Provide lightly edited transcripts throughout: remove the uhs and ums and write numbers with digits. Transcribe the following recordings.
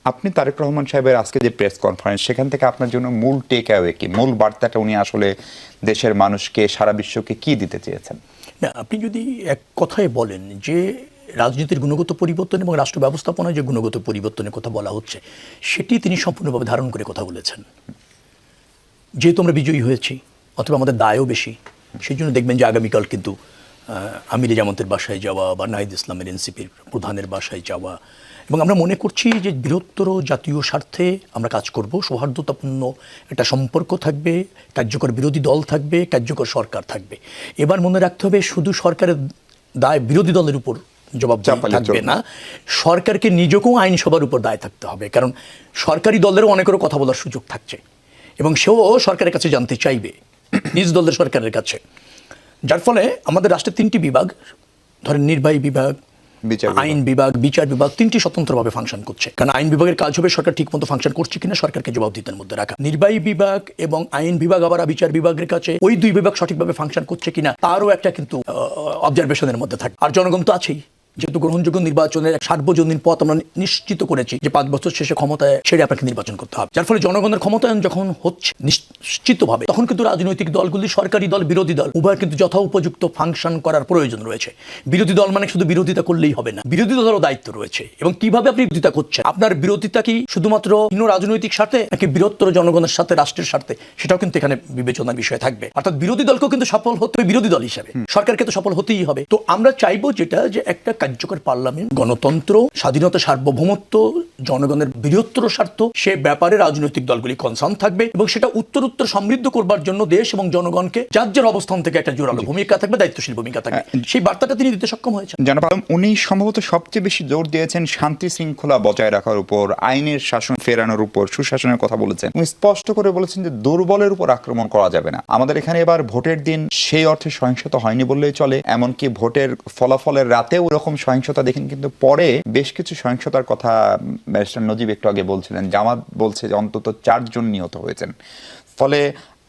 আপনি তারেক রহমান সাহেবের আজকে যে প্রেস কনফারেন্স, সেখান থেকে আপনার জন্য মূল টেক অ্যাওয়ে কি, মূল বার্তাটা উনি আসলে দেশের মানুষকে, সারা বিশ্বকে কি দিতে চেয়েছেন? না, আপনি যদি এক কথায় বলেন যে রাজনীতির গুণগত পরিবর্তন এবং রাষ্ট্র ব্যবস্থাপনায় যে গুণগত পরিবর্তনের কথা বলা হচ্ছে, সেটি তিনি সম্পূর্ণভাবে ধারণ করে কথা বলেছেন। যেহেতু আমরা বিজয়ী হয়েছি, অথবা আমাদের দায়ও বেশি, সেই জন্য দেখবেন যে আগামীকাল কিন্তু আমিরে জামাতের বাসায় যাওয়া বা নাহিদ ইসলামের এনসিপির প্রধানের বাসায় যাওয়া, এবং আমরা মনে করছি যে বৃহত্তর জাতীয় স্বার্থে আমরা কাজ করব। সৌহার্দ্যতাপূর্ণ একটা সম্পর্ক থাকবে, কার্যকর বিরোধী দল থাকবে, কার্যকর সরকার থাকবে। এবার মনে রাখতে হবে, শুধু সরকারের দায় বিরোধী দলের উপর জবাব থাকবে না, সরকারকে নিজেকেও আইনসভার উপর দায় থাকতে হবে। কারণ সরকারি দলেরও অনেকেরও কথা বলার সুযোগ থাকছে, এবং সেও সরকারের কাছে জানতে চাইবে, নিজ দলের সরকারের কাছে। যার ফলে আমাদের রাষ্ট্রের তিনটি বিভাগ, ধরেন নির্বাহী বিভাগ, আইন বিভাগ, বিচার বিভাগ, তিনটি স্বতন্ত্রভাবে ফাংশন করছে। কারণ আইন বিভাগের কাজ হবে সরকার ঠিকমতো ফাংশন করছে কিনা সরকারকে জবাবদিহিতার মধ্যে রাখা। নির্বাহী বিভাগ এবং আইন বিভাগ আবার বিচার বিভাগের কাছে ওই দুই বিভাগ সঠিকভাবে ফাংশন করছে কিনা তারও একটা কিন্তু অবজারভেশনের মধ্যে থাকে। আর জনগণ তো আছেই, যেহেতু গ্রহণযোগ্য নির্বাচনের সার্বজনীন পথ আমরা নিশ্চিত করেছি যে 5 বছর শেষে ক্ষমতায় ছেড়ে আপনাকে নির্বাচন করতে হবে। যার ফলে জনগণের ক্ষমতায়ন যখন হচ্ছে নিশ্চিতভাবে, তখন কিন্তু রাজনৈতিক দলগুলি, সরকারি দল, বিরোধী দল, উভয় কিন্তু যথা উপযুক্ত ফাংশন করার প্রয়োজন রয়েছে। বিরোধী দল মানে শুধু বিরোধিতা করলেই হবে না, বিরোধী দলেরও দায়িত্ব রয়েছে। এবং কিভাবে আপনি বিরোধিতা করছেন, আপনার বিরোধিতা কি শুধুমাত্র রাজনৈতিক স্বার্থে নাকি বৃহত্তর জনগণের সাথে, রাষ্ট্রের স্বার্থে, সেটাও কিন্তু এখানে বিবেচনার বিষয় থাকবে। অর্থাৎ বিরোধী দলকেও কিন্তু সফল হতে হবে বিরোধী দল হিসেবে, সরকারকে তো সফল হতেই হবে। তো আমরা চাইবো যেটা, যে একটা কার্যকর পার্লামেন্ট, গণতন্ত্র, স্বাধীনতা, সার্বভৌমত্ব, জনগণের বৃহত্তর স্বার্থ, সে ব্যাপারে রাজনৈতিক দলগুলি কনসার্ন থাকবে, এবং সেটা উত্তর সমৃদ্ধ করবার জন্য দেশ এবং জনগণকে যার যার অবস্থান থেকে একটা জোরালো ভূমিকা থাকবে, দায়িত্বশীল ভূমিকা থাকবে। সেই বার্তাটা তিনি দিতে সক্ষম হয়েছেন। জনাব আলম, উনি সম্ভবত সবচেয়ে বেশি জোর দিয়েছেন শান্তি শৃঙ্খলা বজায় রাখার উপর, আইনের শাসন ফেরানোর উপর, সুশাসনের কথা বলেছেন। উনি স্পষ্ট করে বলেছেন যে দুর্বলের উপর আক্রমণ করা যাবে না। আমাদের এখানে এবার ভোটের দিন সেই অর্থে সহিংসতা হয়নি বললেই চলে, এমনকি ভোটের ফলাফলের রাতেও এরকম সহিংসতা দেখেন, কিন্তু পরে বেশ কিছু সহিংসতার কথা ব্যারিস্টার নজিব একটু আগে বলছিলেন। জামাত বলছে যে অন্তত 4 জন নিহত হয়েছেন। ফলে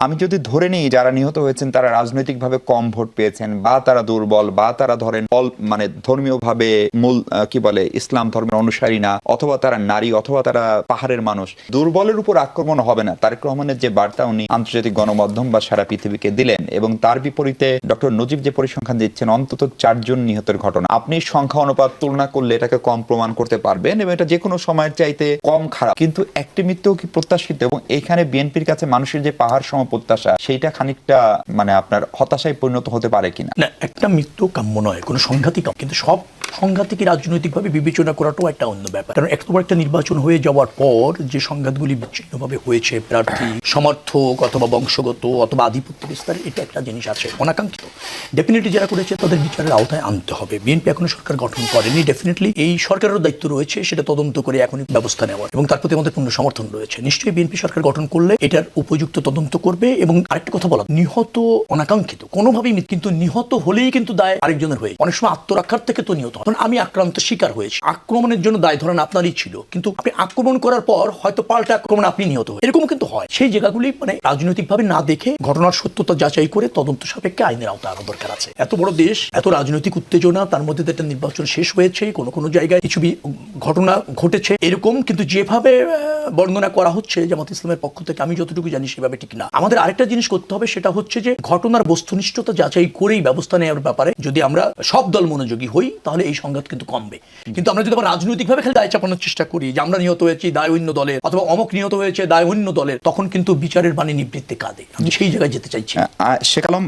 আমি যদি ধরে নিই যারা নিহত হয়েছেন তারা রাজনৈতিকভাবে কম ভোট পেয়েছেন, বা তারা দুর্বল, বা তারা ধরেন মানে ধর্মীয়ভাবে মূল কি বলে ইসলাম ধর্মের অনুসারী না, অথবা তারা নারী, অথবা তারা পাহাড়ের মানুষ, দুর্বলের উপর আক্রমণ হবে না। তারেক রহমানের যে বার্তা উনি আন্তর্জাতিক গণমাধ্যম বা সারা পৃথিবীকে দিলেন, এবং তার বিপরীতে ডক্টর নজিব যে পরিসংখ্যান দিচ্ছেন অন্তত 4 জন নিহতের ঘটনা, আপনি সংখ্যা অনুপাত তুলনা করলে এটাকে কম প্রমাণ করতে পারবেন, এবং এটা যে কোনো সময়ের চাইতে কম খারাপ। কিন্তু একটি মৃত্যু কি প্রত্যাশিত? এবং এখানে বিএনপির কাছে মানুষের যে পাহাড় সম প্রত্যাশা, সেইটা খানিকটা মানে আপনার হতাশায় পরিণত হতে পারে কিনা? না, একটা মৃত্যু কাম্য নয়, কোনো সংঘাতই কাম্য, কিন্তু সব সংঘাতকে রাজনৈতিকভাবে বিবেচনা করাটাও একটা অন্য ব্যাপার। কারণ এত বড় একটা নির্বাচন হয়ে যাওয়ার পর যে সংঘাতগুলি বিচ্ছিন্নভাবে হয়েছে, প্রার্থী সমর্থক অথবা বংশগত অথবা আধিপত্য বিস্তার, এটা একটা জিনিস আছে অনাকাঙ্ক্ষিত। ডেফিনেটলি যারা করেছে তাদের বিচারের আওতায় আনতে হবে। বিএনপি এখনো সরকার গঠন করেনি, ডেফিনেটলি এই সরকারেরও দায়িত্ব রয়েছে সেটা তদন্ত করে এখনই ব্যবস্থা নেওয়ার, এবং তার প্রতি আমাদের পূর্ণ সমর্থন রয়েছে। নিশ্চয়ই বিএনপি সরকার গঠন করলে এটার উপযুক্ত তদন্ত করবে। এবং আরেকটা কথা বলা, নিহত অনাকাঙ্ক্ষিত কোনোভাবেই, কিন্তু নিহত হলেই কিন্তু দায় আরেকজনের হয়ে, অনেক সময় আত্মরক্ষার থেকে তো নিহত। কারণ আমি আক্রান্ত শিকার হয়েছি, আক্রমণের জন্য দায় ধরেন আপনারই ছিল, কিন্তু আপনি আক্রমণ করার পর হয়তো পাল্টা আক্রমণ আপনি নিহত হয়ে, এরকম কিন্তু হয়। সেই জায়গাগুলি মানে রাজনৈতিকভাবে না দেখে ঘটনার সত্যতা যাচাই করে তদন্ত সাপেক্ষে আইনের আওতায় আনা দরকার আছে। এত বড় দেশ, এত রাজনৈতিক উত্তেজনা, তার মধ্যে একটা নির্বাচন শেষ হয়েছে, কোনো জায়গায় কিছু ঘটনা ঘটেছে এরকম, কিন্তু যেভাবে বর্ণনা করা হচ্ছে জামাত ইসলামের পক্ষ থেকে, আমি যতটুকু জানি সেভাবে ঠিক না। আমাদের আরেকটা জিনিস করতে হবে, সেটা হচ্ছে যে ঘটনার বস্তুনিষ্ঠতা যাচাই করেই ব্যবস্থা নেওয়ার ব্যাপারে যদি আমরা সব দল মনোযোগী হই, তাহলে এই সংঘাত কিন্তু কমবে। কিন্তু আমরা যদি আবার রাজনৈতিকভাবে খালি দায় চাপানোর চেষ্টা করি যে আমরা নিহত হয়েছি দায় অন্য দলের, অথবা অমক নিহত হয়েছে দায় অন্য দলের, তখন কিন্তু বিচারের বাণী নিবৃত্তে কাঁদে। আমি সেই জায়গায় যেতে চাইছি। শেখ আলম,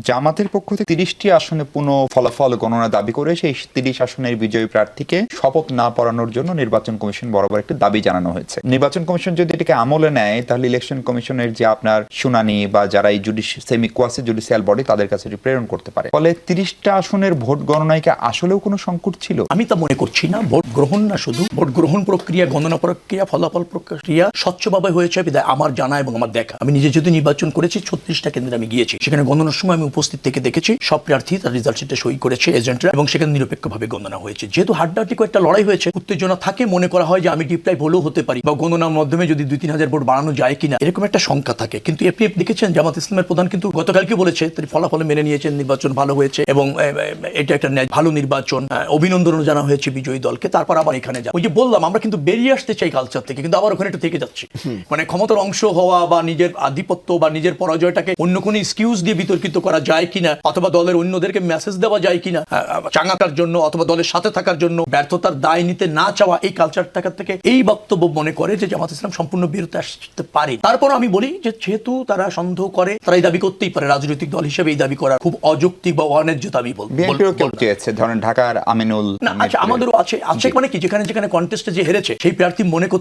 জামাতের পক্ষ থেকে 30টি আসনে পুনঃ ফলাফল গণনা দাবি করে সেই 30 আসনের বিজয়ী প্রার্থীকে শপথ না পড়ানোর জন্য নির্বাচন কমিশন বরাবর একটি দাবি জানানো হয়েছে। নির্বাচন কমিশন যদি এটাকে আমলে নেয়, তাহলে ইলেকশন কমিশনের যে আপনার শুনানি বা যারা এই সেমি কোয়াসি জুডিশিয়াল বডি, তাদের কাছে প্রেরণ করতে পারে। ফলে 30টা আসনের ভোট গণনায় কি আসলেও কোনো সংকট ছিল? আমি তা মনে করছি না। ভোট গ্রহণ না, শুধু ভোট গ্রহণ প্রক্রিয়া, গণনা প্রক্রিয়া, ফলাফল প্রক্রিয়া স্বচ্ছভাবে হয়েছে বিধায় আমার জানা এবং আমার দেখা। আমি নিজে যদি নির্বাচন করেছি, 36টা কেন্দ্রে আমি গিয়েছি, সেখানে গণনার সময় আমি উপস্থিত থেকে দেখেছি সব প্রার্থী তার রেজাল্ট শিটে সই করেছে এজেন্টরা, এবং সেখানে নিরপেক্ষভাবে গণনা হয়েছে। যেহেতু হাড্ডাহাড্ডি কয়েকটা লড়াই হয়েছে, উত্তেজনা থাকে, মনে করা হয় যে আমি ডিপ্রাইভ হলেও হতে পারি, বা গণনার মাধ্যমে যদি 2-3 হাজার ভোট বাড়ানো যায় কিনা, এরকম একটা শঙ্কা থাকে। কিন্তু এপিএফ দেখেছেন, জামাত ইসলামের প্রধান কিন্তু গতকালকে বলেছে তিনি ফলাফল মেনে নিয়েছেন, নির্বাচন ভালো হয়েছে এবং এটা একটা ভালো নির্বাচন। নির্বাচন, অভিনন্দনও জানা হয়েছে বিজয়ী দলকে, তারপর আবার এখানে যা ওই যে বললাম আমরা কিন্তু বেরিয়ে আসতে চাই কালচার থেকে, কিন্তু আবার ওখানে একটু থেকে যাচ্ছি। মানে ক্ষমতার অংশ হওয়া বা নিজের আধিপত্য বা নিজের পরাজয়টাকে অন্য কোনো এক্সকিউজ দিয়ে বিতর্কিত করা যায় কিনা, অথবা দলের অন্যদেরকে মেসেজ দেওয়া যায় কিনা চাঙ্গাটার জন্য, অথবা দলের সাথে থাকার জন্য ব্যর্থতার দায় নিতে না চাওয়া, এই কালচার থাকার থেকে এই বক্তব্য মনে করে যে জামাত ইসলাম সম্পূর্ণ বিরত আসতে পারে। তারপর আমি বলি যে যেহেতু তারা সন্দেহ করে, তারা এই দাবি করতেই পারে, রাজনৈতিক দল হিসেবে এই দাবি করা খুব অযৌক্তিক বা অন্যায্য দাবি বিএনপিও কেউ চেয়েছে, ধরেন ঢাকার আমিনুল। না আচ্ছা, আমাদেরও আছে মানে কি, যেখানে যেখানে কন্টেস্টে যে হেরেছে সেই প্রার্থী মনে করতে